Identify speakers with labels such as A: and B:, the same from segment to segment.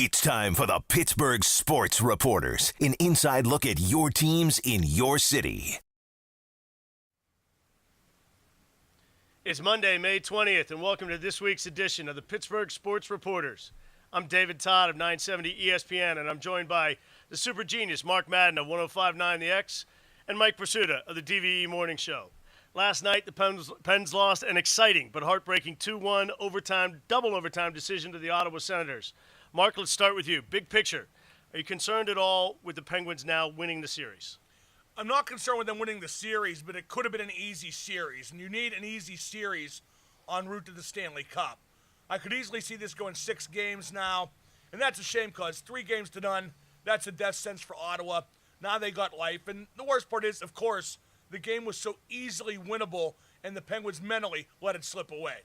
A: It's time for the Pittsburgh Sports Reporters, an inside look at your teams in your city.
B: It's Monday, May 20th, and welcome to this week's edition of the Pittsburgh Sports Reporters. I'm David Todd of 970 ESPN, and I'm joined by the super genius Mark Madden of 105.9 The X and Mike Prisuta of the DVE Morning Show. Last night, the Pens lost an exciting but heartbreaking 2-1 double overtime decision to the Ottawa Senators. Mark, let's start with you. Big picture. Are you concerned at all with the Penguins now winning the series?
C: I'm not concerned with them winning the series, but it could have been an easy series, and you need an easy series en route to the Stanley Cup. I could easily see this going 6 games now, and that's a shame because 3 games to none, that's a death sentence for Ottawa. Now they got life, and the worst part is, of course, the game was so easily winnable, and the Penguins mentally let it slip away.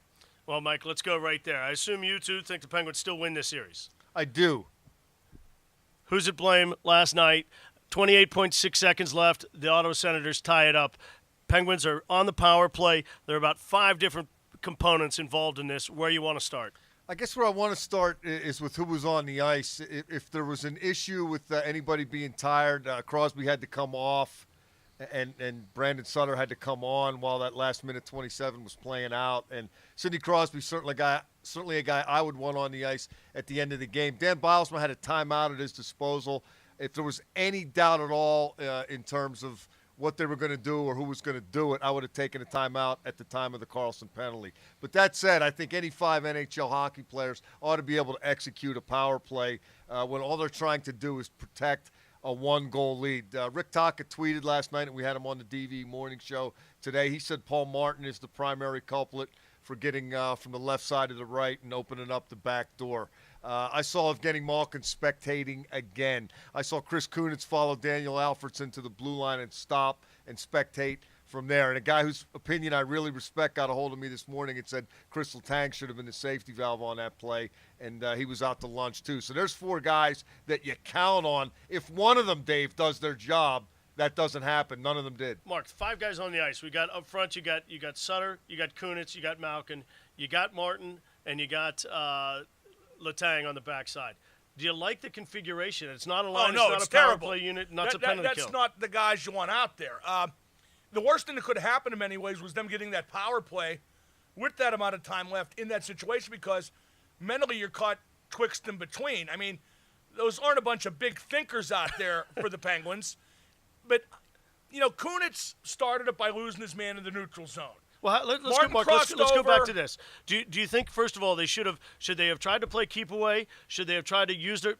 B: Well, Mike, let's go right there. I assume you two think the Penguins still win this series.
D: I do.
B: Who's at blame last night? 28.6 seconds left. The Ottawa Senators tie it up. Penguins are on the power play. There are about 5 different components involved in this. Where you want to start?
D: I guess where I want to start is with who was on the ice. If there was an issue with anybody being tired, Crosby had to come off. And Brandon Sutter had to come on while that last minute 27 was playing out. And Sidney Crosby, certainly a guy I would want on the ice at the end of the game. Dan Bilesma had a timeout at his disposal. If there was any doubt at all in terms of what they were going to do or who was going to do it, I would have taken a timeout at the time of the Carlson penalty. But that said, I think any 5 NHL hockey players ought to be able to execute a power play when all they're trying to do is protect a 1-goal lead. Rick Taka tweeted last night, and we had him on the DV Morning Show today. He said Paul Martin is the primary culprit for getting from the left side to the right and opening up the back door. I saw Evgeny Malkin spectating again. I saw Chris Kunitz follow Daniel Alfredsson to the blue line and stop and spectate from there. And a guy whose opinion I really respect got a hold of me this morning and said Chris Letang should have been the safety valve on that play, and he was out to lunch too. So there's 4 guys that you count on. If one of them, Dave, does their job, that doesn't happen. None of them did.
B: Mark, 5 guys on the ice. We got up front, you got Sutter, you got Kunitz, you got Malkin, you got Martin, and you got Letang on the backside. Do you like the configuration? It's not a line, it's not a power
C: terrible.
B: Play unit, not a penalty kill.
C: That's not the guys you want out there. The worst thing that could happen in many ways was them getting that power play with that amount of time left in that situation because mentally you're caught twixt and between. I mean, those aren't a bunch of big thinkers out there for the Penguins. But, Kunitz started it by losing his man in the neutral zone.
B: Well, let's go back to this. Do you think, first of all, should they have tried to play keep away? Should they have tried to use their,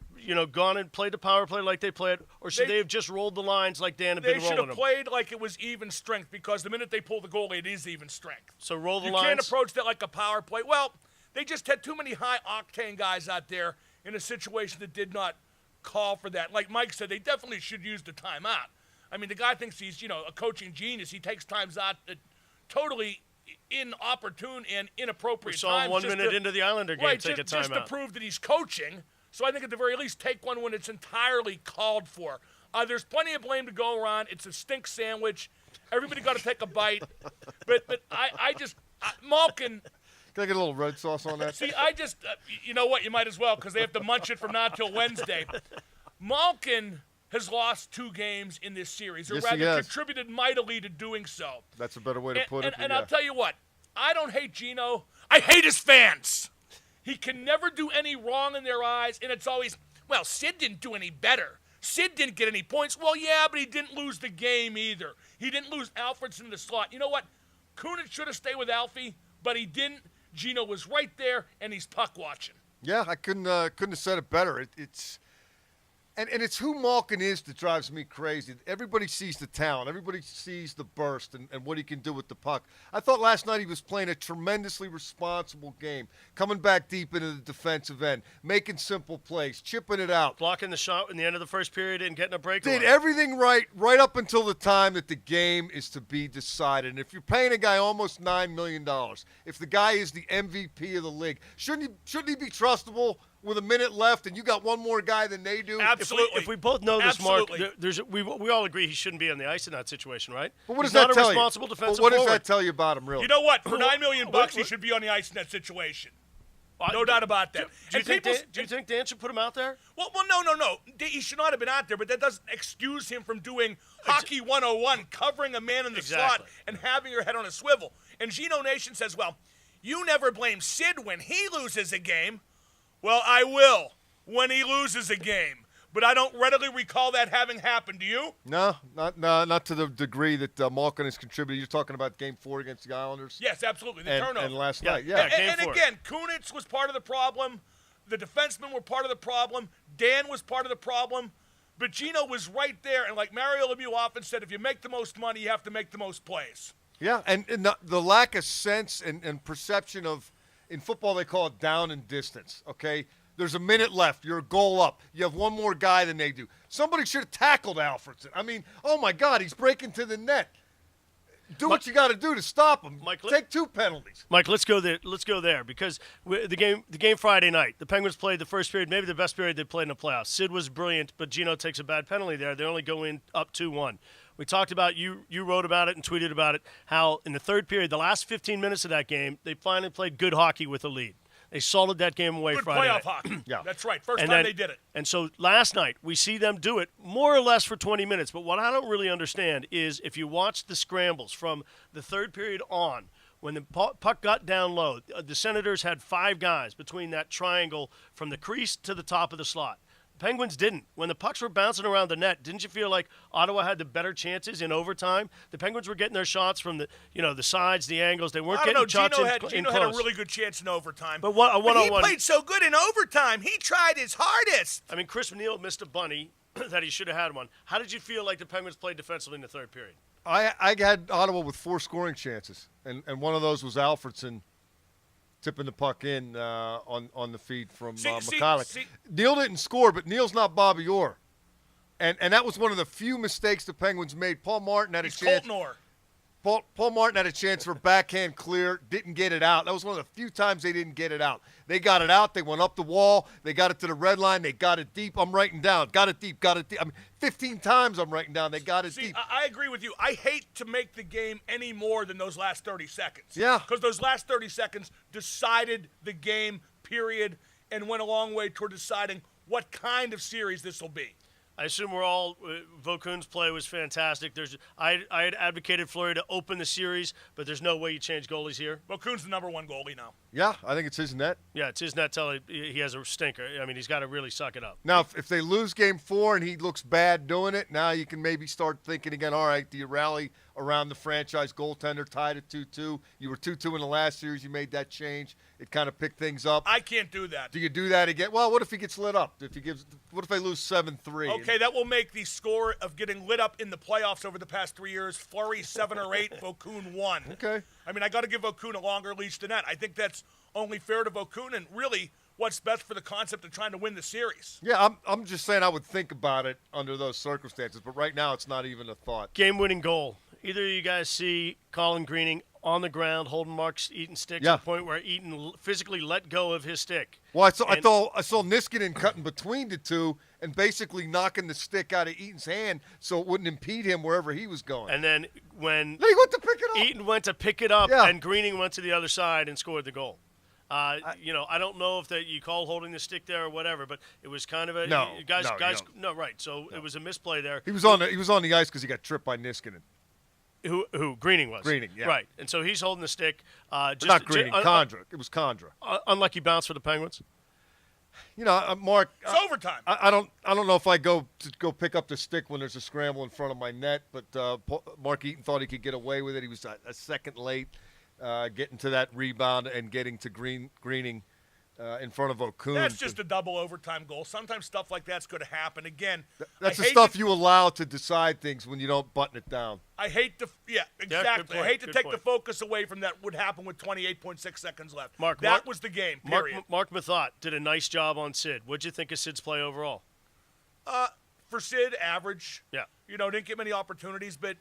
B: gone and played the power play like they played? Or should they have just rolled the lines like Dan had been rolling them?
C: They should have played like it was even strength because the minute they pull the goalie, it is even strength.
B: So roll the lines?
C: You can't approach that like a power play. Well, they just had too many high-octane guys out there in a situation that did not call for that. Like Mike said, they definitely should use the timeout. I mean, the guy thinks he's, a coaching genius. He takes times out totally inopportune and inappropriate
B: times. We saw him 1 minute into the Islander game take a timeout.
C: Just to prove that he's coaching. So I think at the very least, take one when it's entirely called for. There's plenty of blame to go around. It's a stink sandwich. Everybody got to take a bite. But Malkin.
D: Can I get a little red sauce on that?
C: See, you know what? You might as well because they have to munch it from now till Wednesday. Malkin has lost 2 games in this series, or rather contributed mightily to doing so.
D: That's a better way to put it.
C: And I'll tell you what, I don't hate Gino. I hate his fans. He can never do any wrong in their eyes, and it's always, well, Sid didn't do any better. Sid didn't get any points. Well, yeah, but he didn't lose the game either. He didn't lose Alfredsson in the slot. You know what? Kunitz should have stayed with Alfie, but he didn't. Gino was right there, and he's puck watching.
D: Yeah, I couldn't have said it better. And it's who Malkin is that drives me crazy. Everybody sees the talent. Everybody sees the burst and what he can do with the puck. I thought last night he was playing a tremendously responsible game, coming back deep into the defensive end, making simple plays, chipping it out.
B: Blocking the shot in the end of the first period and getting a breakaway.
D: Did everything right up until the time that the game is to be decided. And if you're paying a guy almost $9 million, if the guy is the MVP of the league, shouldn't he be trustable with a minute left and you got one more guy than they do?
C: Absolutely.
B: If we both know this, Mark, we all agree he shouldn't be on the ice in that situation, right?
D: But what does
B: He's
D: that
B: not
D: tell
B: a responsible
D: you?
B: defensive
D: What does
B: forward.
D: that tell you about him, really?
C: You know what? For $9 million, he should be on the ice in that situation. No doubt about that.
B: Do you think Dan should put him out there?
C: Well, no. He should not have been out there, but that doesn't excuse him from doing Hockey 101, covering a man in the slot and having your head on a swivel. And Geno Nation says, well, you never blame Sid when he loses a game. Well, I will when he loses a game. But I don't readily recall that having happened. Do you?
D: No, not to the degree that Malkin has contributed. You're talking about Game 4 against the Islanders?
C: Yes, absolutely. The turnover.
D: And last night,
C: And again, Kunitz was part of the problem. The defensemen were part of the problem. Dan was part of the problem. But Geno was right there. And like Mario Lemieux often said, if you make the most money, you have to make the most plays.
D: Yeah, and the lack of sense and perception of, in football they call it down and distance, okay? There's a minute left. You're a goal up. You have one more guy than they do. Somebody should have tackled Alfredson. I mean, oh, my God, he's breaking to the net. Do what you got to do to stop him.
B: Mike,
D: take 2 penalties.
B: Mike, let's go there because the game Friday night, the Penguins played the first period, maybe the best period they played in the playoffs. Sid was brilliant, but Geno takes a bad penalty there. They only go in up 2-1. We talked about, you wrote about it and tweeted about it, how in the third period, the last 15 minutes of that game, they finally played good hockey with a lead. They salted that game away Friday night.
C: Good playoff hockey.
D: Yeah.
C: That's right. First time they did it.
B: And so last night, we see them do it more or less for 20 minutes. But what I don't really understand is if you watch the scrambles from the third period on, when the puck got down low, the Senators had 5 guys between that triangle from the crease to the top of the slot. Penguins didn't. When the pucks were bouncing around the net, didn't you feel like Ottawa had the better chances in overtime? The Penguins were getting their shots from the sides, the angles. They weren't getting shots in close.
C: Geno had a really good chance in overtime.
B: But he
C: played so good in overtime. He tried his hardest.
B: I mean, Chris Neal missed a bunny that he should have had one. How did you feel like the Penguins played defensively in the third period?
D: I had Ottawa with 4 scoring chances, and one of those was Alfredson tipping the puck in on the feed from McCulloch. Neal didn't score, but Neal's not Bobby Orr. And that was one of the few mistakes the Penguins made. Paul Martin had a chance. Paul Martin had a chance for backhand clear, didn't get it out. That was one of the few times they didn't get it out. They got it out. They went up the wall. They got it to the red line. They got it deep. I'm writing down. Got it deep. Got it deep. I mean, 15 times I'm writing down. They got it deep.
C: I agree with you. I hate to make the game any more than those last 30 seconds.
D: Yeah.
C: Because those last 30 seconds decided the game, period, and went a long way toward deciding what kind of series this will be.
B: I assume we're all Vokun's play was fantastic. I had advocated Fleury to open the series, but there's no way you change goalies here.
C: Vokun's the number 1 goalie now.
D: Yeah, I think it's his net.
B: Yeah, it's his net till he has a stinker. I mean, he's got to really suck it up.
D: Now, if they lose Game 4 and he looks bad doing it, now you can maybe start thinking again, all right, do you rally around the franchise goaltender, tied at 2-2? You were 2-2 in the last series. You made that change. It kind of picked things up.
C: I can't do that.
D: Do you do that again? Well, what if he gets lit up? What if they lose 7-3?
C: Okay, that will make the score of getting lit up in the playoffs over the past 3 years, Fleury 7 or 8, Vokun 1.
D: Okay.
C: I mean, I got to give Vokun a longer leash than that. I think that's only fair to Vokun and really what's best for the concept of trying to win the series.
D: Yeah, I'm just saying I would think about it under those circumstances, but right now it's not even a thought.
B: Game-winning goal. Either of you guys see Colin Greening on the ground holding Mark Eaton's stick to the point where Eaton physically let go of his stick.
D: Well, I saw Niskanen cutting between the two and basically knocking the stick out of Eaton's hand so it wouldn't impede him wherever he was going.
B: And then when
D: he went to pick it up.
B: Eaton went to pick it up, and Greening went to the other side and scored the goal. I don't know if you call holding the stick there or whatever, but it was kind of a right. So it was a misplay there.
D: He was on the ice because he got tripped by Niskanen.
B: Who Greening was.
D: Greening, yeah.
B: Right. And so he's holding the stick.
D: Not Greening, Condra. It was Condra.
B: Unlucky bounce for the Penguins.
D: Mark.
C: It's overtime.
D: I don't know if I go pick up the stick when there's a scramble in front of my net, but Mark Eaton thought he could get away with it. He was a second late getting to that rebound and getting to Greening in front of Okun.
C: That's just a double overtime goal. Sometimes stuff like that's going to happen. Again,
D: that's the stuff you allow to decide things when you don't button it down.
C: I hate to – exactly. I hate to take the focus away from that would happen with 28.6 seconds left. That was the game, period.
B: Mark Mathot did a nice job on Sid. What did you think of Sid's play overall?
C: For Sid, average.
B: Yeah.
C: Didn't get many opportunities, but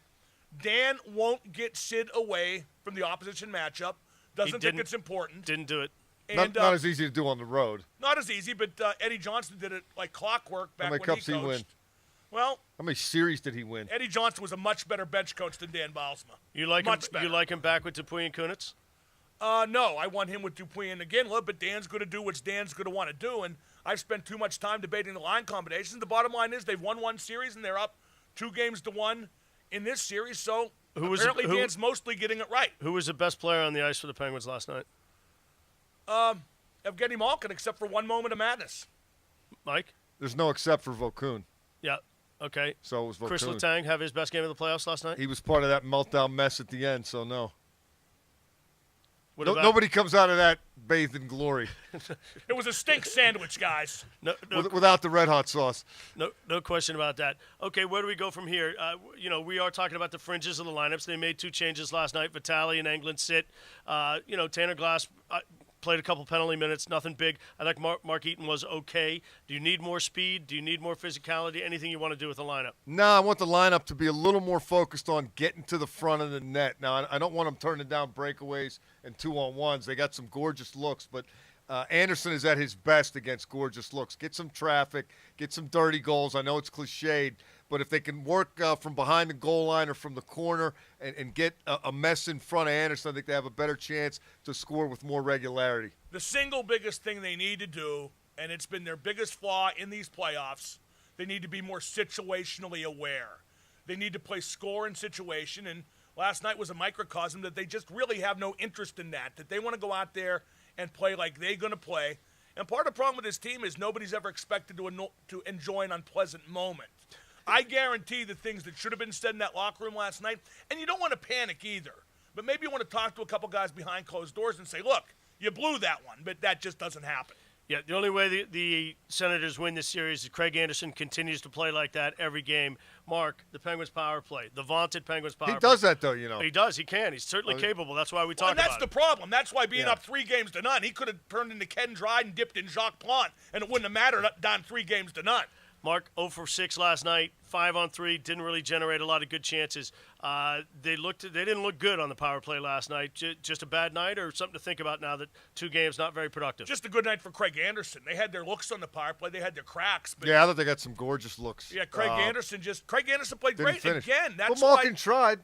C: Dan won't get Sid away from the opposition matchup. Doesn't think it's important.
B: Didn't do it.
C: And,
D: not as easy to do on the road.
C: Not as easy, but Eddie Johnston did it like clockwork back when he coached.
D: How many cups did he win?
C: Well,
D: how many series did he win?
C: Eddie Johnston was a much better bench coach than Dan Bylsma.
B: You like him back with Dupuis and Kunitz?
C: No, I want him with Dupuis and Iginla, but Dan's going to do what Dan's going to want to do, and I've spent too much time debating the line combinations. The bottom line is they've won one series, and they're up 2-1 in this series, so apparently Dan's mostly getting it right.
B: Who was the best player on the ice for the Penguins last night?
C: Evgeny Malkin, except for one moment of madness.
B: Mike?
D: There's no except for Vokun.
B: Yeah. Okay.
D: So it was Vokun.
B: Chris Letang have his best game of the playoffs last night?
D: He was part of that meltdown mess at the end, so no.
B: Nobody
D: comes out of that bathed in glory.
C: It was a stink sandwich, guys.
D: Without the red hot sauce.
B: No question about that. Okay, where do we go from here? We are talking about the fringes of the lineups. They made 2 changes last night. Vitale and Englund sit. Tanner Glass played a couple penalty minutes, nothing big. I think Mark Eaton was okay. Do you need more speed? Do you need more physicality? Anything you want to do with the lineup?
D: No, I want the lineup to be a little more focused on getting to the front of the net. Now, I don't want them turning down breakaways and 2-on-1s. They got some gorgeous looks, but Anderson is at his best against gorgeous looks. Get some traffic, get some dirty goals. I know it's cliched, but if they can work from behind the goal line or from the corner and get a mess in front of Anderson, I think they have a better chance to score with more regularity.
C: The single biggest thing they need to do, and it's been their biggest flaw in these playoffs, they need to be more situationally aware. They need to play score and situation, and last night was a microcosm that they just really have no interest in that they want to go out there and play like they're going to play. And part of the problem with this team is nobody's ever expected to enjoy an unpleasant moment. I guarantee the things that should have been said in that locker room last night, and you don't want to panic either, but maybe you want to talk to a couple guys behind closed doors and say, look, you blew that one, but that just doesn't happen.
B: Yeah, the only way the Senators win this series is Craig Anderson continues to play like that every game. Mark, the Penguins power play, the vaunted Penguins power play.
D: He does that, though,
B: He does. He can. He's certainly capable. That's why we talk about it.
C: And that's the problem. That's why being up 3-0, he could have turned into Ken Dryden and dipped in Jacques Plante, and it wouldn't have mattered down 3-0.
B: Mark, 0 for 6 last night, 5 on 3, didn't really generate a lot of good chances. They didn't look good on the power play last night. Just a bad night or something to think about now that 2 games not very productive?
C: Just a good night for Craig Anderson. They had their looks on the power play. They had their cracks. But
D: yeah, I thought they got some gorgeous looks.
C: Yeah, Craig Anderson played great
D: finish.
C: again. That's
D: but Malkin tried.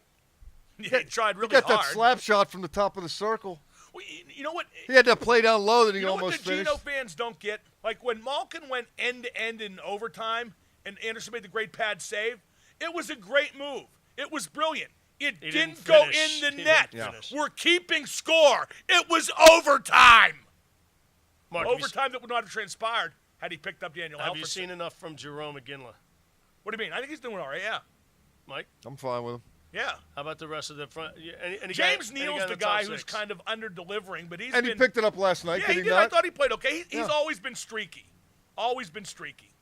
C: Yeah, he tried really
D: hard. He got
C: hard.
D: that slap shot from the top of the circle.
C: Well, you know what?
D: He had that play down low that he almost
C: finished. You know what the
D: finished.
C: Geno fans don't get? Like when Malkin went end-to-end in overtime and Anderson made the great pad save, it was a great move. It was brilliant. It didn't go in the net. We're keeping score. It was overtime.
B: Mark,
C: overtime that would not have transpired had he picked up Daniel Alfredson.
B: Have you seen enough from Jerome Iginla?
C: What do you mean? I think he's doing all right, yeah.
B: Mike?
D: I'm fine with him.
C: Yeah.
B: How about the rest of the front?
C: James Neal's the guy who's kind of under-delivering, but he
D: picked it up last night,
C: did
D: he
C: did.
D: not?
C: I thought he played okay. He's always been streaky. Always been streaky.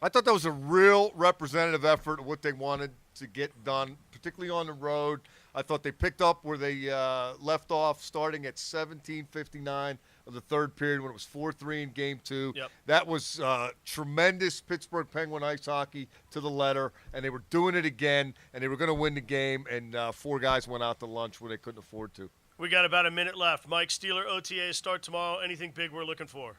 D: I thought that was a real representative effort of what they wanted to get done, particularly on the road. I thought they picked up where they left off starting at 17:59 of the third period when it was 4-3 in Game 2.
B: Yep.
D: That was tremendous Pittsburgh Penguin ice hockey to the letter, and they were doing it again, and they were going to win the game, and 4 guys went out to lunch where they couldn't afford to.
B: We got about a minute left. Mike, Steeler OTAs start tomorrow. Anything big we're looking for?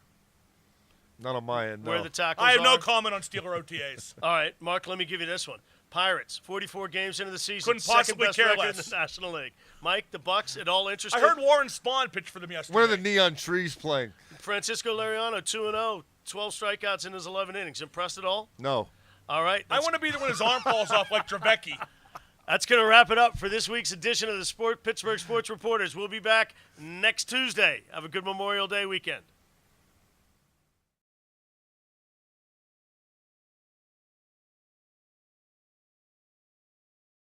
D: Not on my end, no.
B: Where the tackles
C: I have
B: are?
C: no comment on Steeler OTAs.
B: All right, Mark, let me give you this one. Pirates, 44 games into the season.
C: Couldn't possibly
B: second best
C: care
B: record
C: less.
B: in the National League. Mike, the Bucks, at all interested?
C: I heard Warren Spahn pitch for them yesterday.
D: Where are the neon trees playing?
B: Francisco Liriano, 2-0, 12 strikeouts in his 11 innings. Impressed at all?
D: No.
B: All right.
C: I want to be there when his arm falls off like Trevecki.
B: That's going to wrap it up for this week's edition of the Pittsburgh Sports Reporters. We'll be back next Tuesday. Have a good Memorial Day weekend.